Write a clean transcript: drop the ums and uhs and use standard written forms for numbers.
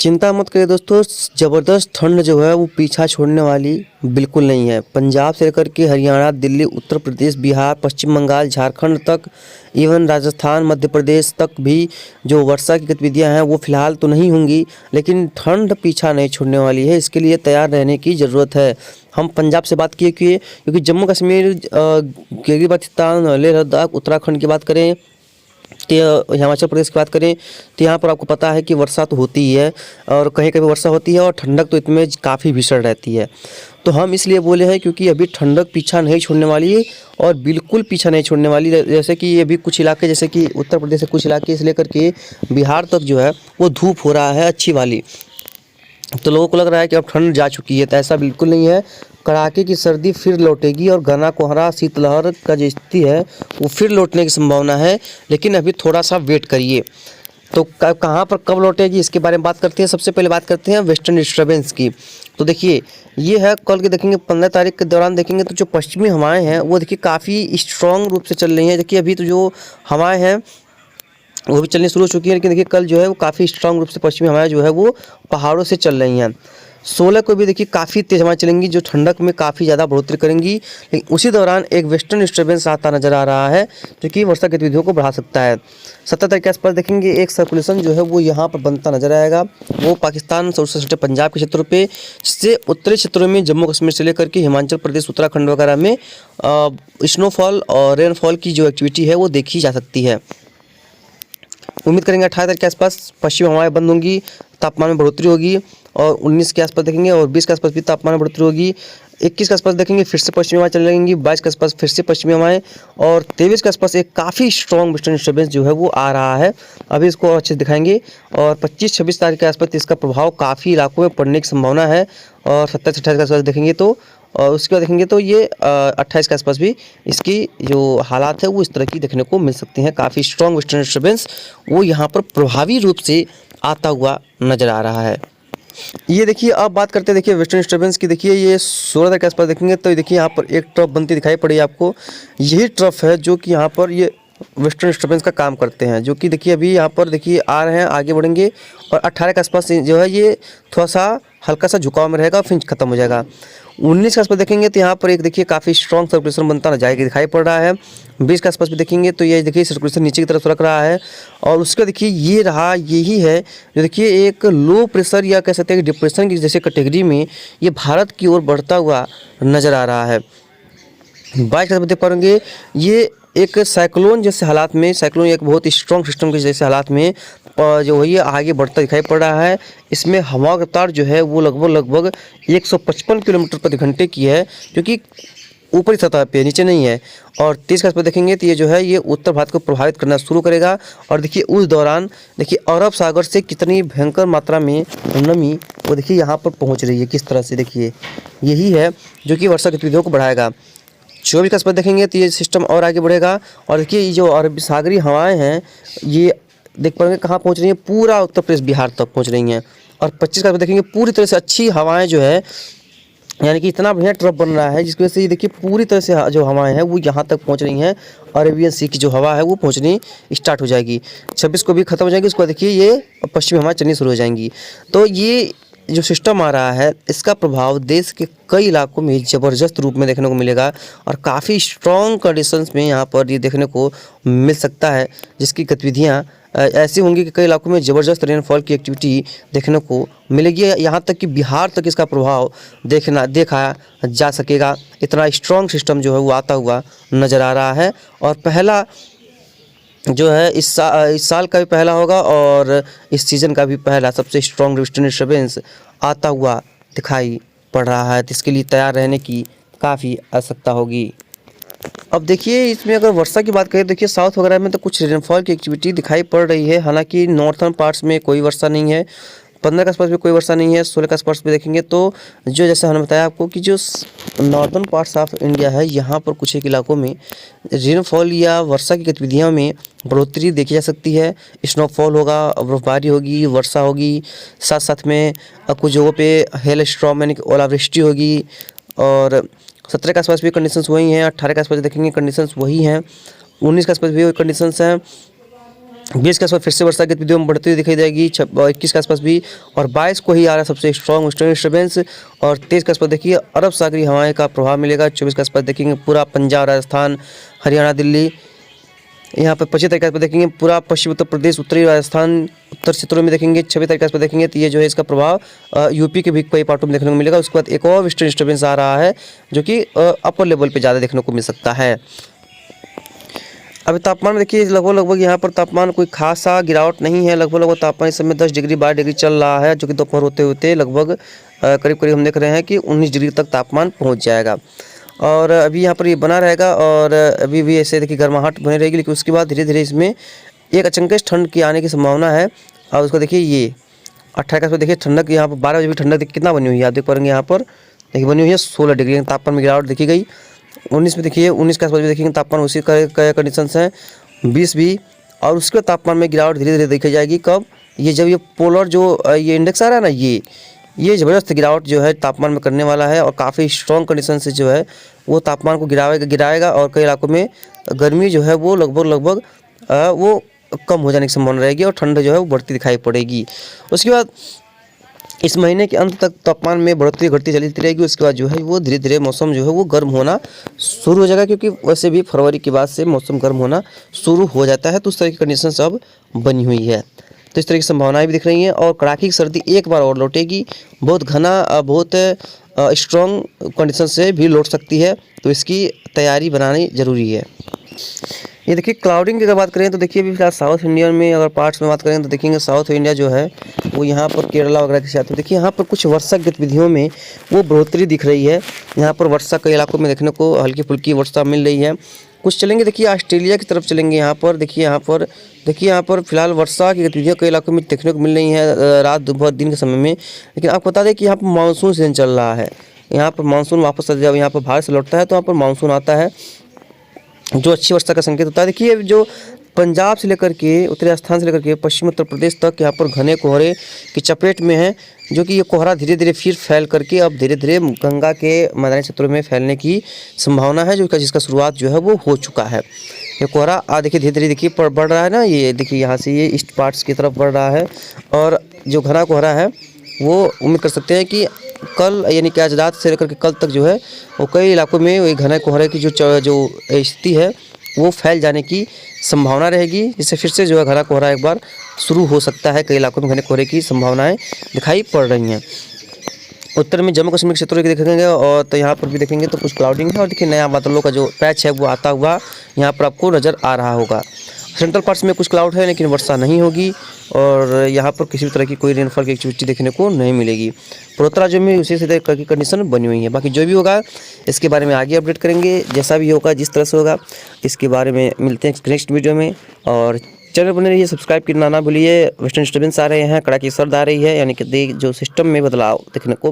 चिंता मत करिए दोस्तों, ज़बरदस्त ठंड जो है वो पीछा छोड़ने वाली बिल्कुल नहीं है। पंजाब से लेकर के हरियाणा, दिल्ली, उत्तर प्रदेश, बिहार, पश्चिम बंगाल, झारखंड तक, इवन राजस्थान, मध्य प्रदेश तक भी जो वर्षा की गतिविधियां हैं वो फिलहाल तो नहीं होंगी, लेकिन ठंड पीछा नहीं छोड़ने वाली है। इसके लिए तैयार रहने की ज़रूरत है। हम पंजाब से बात किए क्योंकि जम्मू कश्मीर, गिलगित बाल्टिस्तान, लेह लद्दाख, उत्तराखंड की बात करें, हिमाचल प्रदेश की बात करें तो यहाँ पर आपको पता है कि वर्षा तो होती ही है और कहीं कहीं वर्षा होती है और ठंडक तो इतने काफ़ी भीषण रहती है। तो हम इसलिए बोले हैं क्योंकि अभी ठंडक पीछा नहीं छोड़ने वाली है और बिल्कुल पीछा नहीं छोड़ने वाली। जैसे कि अभी कुछ इलाके, जैसे कि उत्तर प्रदेश से कुछ इलाके से लेकर के बिहार तक जो है वो धूप हो रहा है अच्छी वाली। तो लोगों को लग रहा है कि अब ठंड जा चुकी है, तो ऐसा बिल्कुल नहीं है। कड़ाके की सर्दी फिर लौटेगी और घना कोहरा, शीतलहर का जो स्थिति है वो फिर लौटने की संभावना है, लेकिन अभी थोड़ा सा वेट करिए। तो कहाँ पर कब लौटेगी इसके बारे में बात करते हैं। सबसे पहले बात करते हैं वेस्टर्न डिस्टर्बेंस की। तो देखिए ये है, कल के देखेंगे 15 तारीख के दौरान देखेंगे तो जो पश्चिमी हवाएं हैं वो देखिए काफ़ी स्ट्रॉन्ग रूप से चल रही हैं। देखिए अभी तो जो हवाएँ हैं वो भी चलनी शुरू हो चुकी है, लेकिन देखिए कल जो है वो काफ़ी स्ट्रांग रूप से पश्चिमी हवाएं जो है वो पहाड़ों से चल रही हैं। 16 को भी देखिए काफ़ी तेज हवाएं चलेंगी जो ठंडक में काफ़ी ज़्यादा बढ़ोतरी करेंगी, लेकिन उसी दौरान एक वेस्टर्न डिस्टर्बेंस आता नजर आ रहा है जो कि वर्षा गतिविधियों को बढ़ा सकता है। 17 तारीख के आसपास देखेंगे एक सर्कुलेशन जो है वो यहाँ पर बनता नजर आएगा, वो पाकिस्तान से सटे पंजाब के क्षेत्रों पे, जिससे उत्तरी क्षेत्रों में जम्मू कश्मीर से लेकर के हिमाचल प्रदेश, उत्तराखंड वगैरह में स्नोफॉल और रेनफॉल की जो एक्टिविटी है वो देखी जा सकती है। उम्मीद करेंगे 18 तारीख के आसपास पश्चिमी हवाएं बंद होंगी, तापमान में बढ़ोतरी होगी और 19 के आसपास देखेंगे और 20 के आसपास भी तापमान में बढ़ोतरी होगी। 21 के आसपास देखेंगे फिर से पश्चिमी हवाएं चलने लगेंगी, 22 के आसपास फिर से पश्चिमी हवाएं और 23 के आसपास एक काफ़ी स्ट्रॉन्ग वेस्टर्न डिस्टर्बेंस जो है वो आ रहा है। अभी इसको अच्छे से दिखाएंगे और 25-26 तारीख के आसपास इसका प्रभाव काफ़ी इलाकों में पड़ने की संभावना है और 27-28 के आसपास देखेंगे तो और उसके बाद देखेंगे तो ये 28 के आसपास भी इसकी जो हालात है वो इस तरह की देखने को मिल सकती हैं। काफ़ी स्ट्रॉन्ग वेस्टर्न डिस्टर्बेंस वो यहाँ पर प्रभावी रूप से आता हुआ नज़र आ रहा है। ये देखिए अब बात करते हैं देखिए वेस्टर्न डिस्टर्बेंस की। देखिए ये 16 तारीख के आसपास देखेंगे तो देखिए यहाँ पर एक ट्रफ बनती दिखाई पड़ी आपको। यही ट्रफ है जो कि यहाँ पर ये वेस्टर्न डिस्टर्बेंस का काम करते हैं, जो कि देखिए अभी यहाँ पर देखिए आ रहे हैं, आगे बढ़ेंगे और 18 के आसपास जो है ये थोड़ा सा हल्का सा झुकाव में रहेगा, फिर खत्म हो जाएगा। 19 के आसपास देखेंगे तो यहाँ पर एक देखिए काफ़ी स्ट्रॉन्ग सर्कुलेशन बनता ना जाएगा दिखाई पड़ रहा है। 20 के आसपास भी देखेंगे तो ये देखिए सर्कुलेशन नीचे की तरफ सरक रहा है और उसका देखिए ये रहा, यही है जो देखिए एक लो प्रेशर या कह सकते हैं कि डिप्रेशन की जैसे कैटेगरी में ये भारत की ओर बढ़ता हुआ नज़र आ रहा है। 22 के आसपास देख पाएंगे ये एक साइक्लोन जैसे हालात में, साइक्लोन एक बहुत स्ट्रॉन्ग सिस्टम के जैसे हालात में जो है ये आगे बढ़ता दिखाई पड़ रहा है। इसमें हवा की रफ्तार जो है वो लगभग 155 किलोमीटर प्रति घंटे की है, जो कि ऊपरी सतह पे, नीचे नहीं है। और 30 के आसपास देखेंगे तो ये जो है ये उत्तर भारत को प्रभावित करना शुरू करेगा और देखिए उस दौरान देखिए अरब सागर से कितनी भयंकर मात्रा में नमी वो देखिए यहाँ पर पहुँच रही है किस तरह से। देखिए यही है जो कि वर्षा गतिविधियों को बढ़ाएगा। 24 के आसपास देखेंगे तो ये सिस्टम और आगे बढ़ेगा और देखिए ये जो अरब सागरी हवाएं हैं ये देख पाएंगे कहाँ पहुँच रही हैं, पूरा उत्तर प्रदेश बिहार तक पहुँच रही हैं। और 25 के आसपास देखेंगे पूरी तरह से अच्छी हवाएं जो है, यानी कि इतना बढ़िया ट्रफ बन रहा है जिसकी वजह से ये देखिए पूरी तरह से जो हवाएं हैं वो यहाँ तक पहुँच रही हैं। अरेबियन सी की जो हवा है वो पहुँचनी स्टार्ट हो जाएगी। 26 को भी खत्म हो जाएगी, उसके बाद देखिए ये पश्चिमी हवाएं चलनी शुरू हो जाएंगी। तो ये जो सिस्टम आ रहा है इसका प्रभाव देश के कई इलाकों में ज़बरदस्त रूप में देखने को मिलेगा और काफ़ी स्ट्रॉन्ग कंडीशंस में यहाँ पर ये देखने को मिल सकता है, जिसकी गतिविधियाँ ऐसी होंगी कि कई इलाकों में ज़बरदस्त रेनफॉल की एक्टिविटी देखने को मिलेगी। यहाँ तक कि बिहार तक इसका प्रभाव देखा जा सकेगा। इतना स्ट्रॉन्ग सिस्टम जो है वो आता हुआ नज़र आ रहा है और पहला जो है इस साल का भी पहला होगा और इस सीज़न का भी पहला सबसे स्ट्रॉन्ग वेस्टर्न डिस्टर्बेंस आता हुआ दिखाई पड़ रहा है। तो इसके लिए तैयार रहने की काफ़ी आवश्यकता होगी। अब देखिए इसमें अगर वर्षा की बात करें, देखिए साउथ वगैरह में तो कुछ रेनफॉल की एक्टिविटी दिखाई पड़ रही है, हालांकि नॉर्थर्न पार्ट्स में कोई वर्षा नहीं है। 15 के आसपास भी कोई वर्षा नहीं है। 16 के आसपास भी देखेंगे तो जो जैसे हमने बताया आपको कि जो नॉर्दर्न पार्ट्स ऑफ इंडिया है यहाँ पर कुछ एक इलाकों में रेनफॉल या वर्षा की गतिविधियों में बढ़ोतरी देखी जा सकती है। स्नोफॉल होगा, बर्फबारी होगी, वर्षा होगी, साथ साथ में कुछ जगहों पे हेल स्टॉर्म यानी कि ओलावृष्टि होगी। और 17 के आसपास भी कंडीशंस वही हैं। 18 के आसपास देखेंगे कंडीशंस वही हैं। 19 के आसपास भी वही कंडीशंस हैं। 20 के आसपास फिर से वर्षा गतिविधियों में बढ़ती हुई दिखाई देगी। 21 के आसपास भी, और 22 को ही आ रहा है सबसे स्ट्रॉन्ग वेस्टर्न डिस्टर्बेंस। और 23 के आसपास देखिए अरब सागरीय हवाएं का प्रभाव मिलेगा। 24 के आसपास देखेंगे पूरा पंजाब, राजस्थान, हरियाणा, दिल्ली। यहाँ पर 25 तारीख के आसपास देखेंगे पूरा पश्चिमी उत्तर प्रदेश, उत्तरी राजस्थान, उत्तर क्षेत्रों में देखेंगे। 26 तारीख के आसपास देखेंगे तो ये जो है इसका प्रभाव यूपी के भी कई पार्टों में देखने को मिलेगा। उसके बाद एक और वेस्टर्न डिस्टर्बेंस आ रहा है जो कि अपर लेवल पे ज़्यादा देखने को मिल सकता है। अभी तापमान में देखिए लगभग यहाँ पर तापमान कोई खासा गिरावट नहीं है। लगभग तापमान इस समय 10 डिग्री 12 डिग्री चल रहा है, जो कि दोपहर होते होते लगभग करीब हम देख रहे हैं कि 19 डिग्री तक तापमान पहुँच जाएगा। और अभी यहाँ पर ये बना रहेगा और अभी भी ऐसे देखिए गर्माहट बनी रहेगी, लेकिन उसके बाद धीरे धीरे इसमें एक अचंकेश ठंड की आने की संभावना है। और उसको देखिए ये 28 का देखिए ठंडक, यहाँ पर 12 बजे भी ठंडक कितना बनी हुई है आप देख पाएंगे। यहाँ पर देखिए बनी हुई है 16 डिग्री, तापमान में गिरावट देखी गई। 19 में देखिए 19 के आसपास भी देखेंगे तापमान उसी का कंडीशंस हैं। 20 भी, और उसके तापमान में गिरावट धीरे धीरे देखी जाएगी। कब? ये जब ये पोलर जो ये इंडेक्स आ रहा है ना, ये ज़बरदस्त गिरावट जो है तापमान में करने वाला है और काफ़ी स्ट्रॉन्ग कंडीशन से जो है वो तापमान को गिराएगा और कई इलाकों में गर्मी जो है वो लगभग वो कम हो जाने की संभावना रहेगी और ठंड जो है वो बढ़ती दिखाई पड़ेगी। उसके बाद इस महीने के अंत तक तापमान में बढ़ती घटती चलती रहेगी। उसके बाद जो है वो धीरे धीरे मौसम जो है वो गर्म होना शुरू हो जाएगा, क्योंकि वैसे भी फरवरी के बाद से मौसम गर्म होना शुरू हो जाता है। तो उस तरह की कंडीशन अब बनी हुई है, तो इस तरह की संभावनाएं भी दिख रही हैं। और कड़ाके की सर्दी एक बार और लौटेगी, बहुत घना बहुत स्ट्रॉन्ग कंडीशन से भी लौट सकती है, तो इसकी तैयारी बनानी ज़रूरी है। ये देखिए क्लाउडिंग की अगर बात करें तो देखिए अभी फिलहाल साउथ इंडिया में अगर पार्ट्स में बात करें तो देखेंगे साउथ इंडिया जो है वो यहाँ पर केरला वगैरह के साथ देखिए यहाँ पर कुछ वर्षा गतिविधियों में वो बढ़ोतरी दिख रही है। यहाँ पर वर्षा कई इलाकों में देखने को हल्की फुल्की वर्षा मिल रही है। कुछ चलेंगे देखिए ऑस्ट्रेलिया की तरफ चलेंगे। यहाँ पर देखिए यहाँ पर फिलहाल वर्षा की गतिविधियाँ कई इलाकों में देखने को मिल रही हैं रात दोपहर दिन के समय में। लेकिन आपको बता दें कि यहाँ पर मानसून सीजन चल रहा है। यहाँ पर मानसून वापस जब यहाँ पर भारत से लौटता है तो यहाँ पर मानसून आता है, जो अच्छी वर्षा का संकेत होता है। देखिए जो पंजाब से लेकर के उत्तरी राजस्थान से लेकर के पश्चिमी उत्तर प्रदेश तक यहाँ पर घने कोहरे की चपेट में है, जो कि ये कोहरा धीरे धीरे फिर फैल करके अब धीरे धीरे गंगा के मैदानी क्षेत्रों में फैलने की संभावना है, जिसका शुरुआत जो है वो हो चुका है। ये कोहरा देखिए धीरे धीरे देखिए बढ़ रहा है ना, ये देखिए यहाँ से ये ईस्ट पार्ट्स की तरफ बढ़ रहा है। और जो घना कोहरा है वो उम्मीद कर सकते हैं कि कल यानी कि आज रात से लेकर के कल तक जो है वो कई इलाकों में वही घने कोहरे की जो स्थिति है वो फैल जाने की संभावना रहेगी, जिससे फिर से जो है घना कोहरा एक बार शुरू हो सकता है। कई इलाकों में घने कोहरे की संभावनाएं दिखाई पड़ रही हैं। उत्तर में जम्मू कश्मीर के क्षेत्रों की देखेंगे और तो यहाँ पर भी देखेंगे तो कुछ क्लाउडिंग है और देखिए नया बादलों का जो पैच है वो आता हुआ यहाँ पर आपको नज़र आ रहा होगा। सेंट्रल पार्ट्स में कुछ क्लाउड है लेकिन वर्षा नहीं होगी और यहाँ पर किसी भी तरह की कोई रेनफॉल की एक्टिविटी देखने को नहीं मिलेगी। पूर्वोत्तर राज्यों में उसी से तरह की कंडीशन बनी हुई है। बाकी जो भी होगा इसके बारे में आगे अपडेट करेंगे, जैसा भी होगा जिस तरह से होगा इसके बारे में मिलते हैं नेक्स्ट वीडियो में। और चैनल बने रहिए, सब्सक्राइब करना ना भूलिए। वेस्टर्न डिस्टर्बेंस आ रहे हैं, कड़ाके की सर्द आ रही है, यानी कि जो सिस्टम में बदलाव देखने को